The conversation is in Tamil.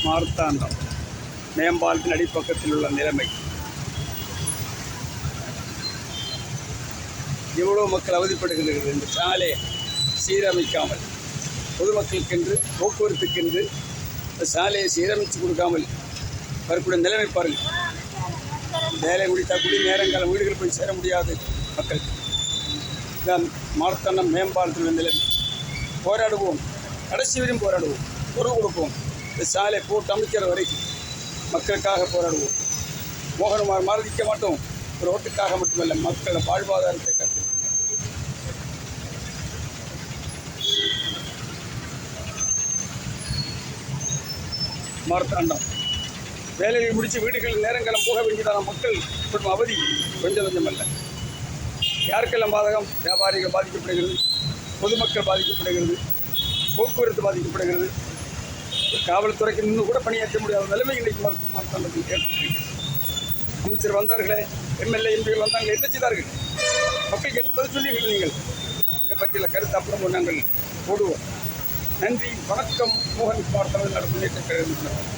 மார்த்தாண்டம் மேம்பாலத்தின் அடிப்பக்கத்தில் உள்ள நிலைமை. எவ்வளோ மக்கள் அவதிப்படுகிறது. இந்த சாலையை சீரமைக்காமல் பொதுமக்களுக்கென்று போக்குவரத்துக்கென்று இந்த சாலையை சீரமைத்து கொடுக்காமல் வரக்கூடிய நிலைமை பாருங்கள். வேலை முடித்தால் கூடிய நேரங்காலம் வீடுகள் போய் சேர முடியாது மக்கள். இதான் மார்த்தாண்டம் மேம்பாலத்தில் உள்ள நிலைமை. போராடுவோம், கடைசி வரையும் போராடுவோம், பொருள் கொடுப்போம். இந்த சாலை போட்டு அமைக்கிற வரைக்கும் மக்களுக்காக போராடுவோம். மோகனமாக மறதிக்க மாட்டோம். ஒரு ஓட்டுக்காக மட்டுமல்ல, மக்களோட வாழ்வாதாரத்தை கருத்து. மார்த்தாண்டம் வேலையை முடித்து வீடுகள் நேரங்காலம் போக வேண்டியதான மக்கள் குடும்ப அவதி கொஞ்சம் கொஞ்சம் அல்ல. யாருக்கெல்லாம் பாதகம்? வியாபாரிகள் பாதிக்கப்படுகிறது, பொதுமக்கள் பாதிக்கப்படுகிறது, போக்குவரத்து பாதிக்கப்படுகிறது. காவல்துறைக்கு இன்னும் கூட பணியாற்ற முடியாத நிலைமை இன்றைக்கு மார்த்தாண்டத்தில் ஏற்பட்டிருக்கிறது. அமைச்சர் வந்தார்களே, எம்எல்ஏ எம்பிகள் வந்தாங்க, என்ன செய்தார்கள்? மக்களுக்கு என்ன பதில் சொன்னீர்கள்? நீங்கள் இதை பற்றிய கருத்து அப்புறம் நாங்கள் போடுவோம். நன்றி, வணக்கம். மோகன் குமார் தமிழ்நாடு முன்னேற்ற கழகம்.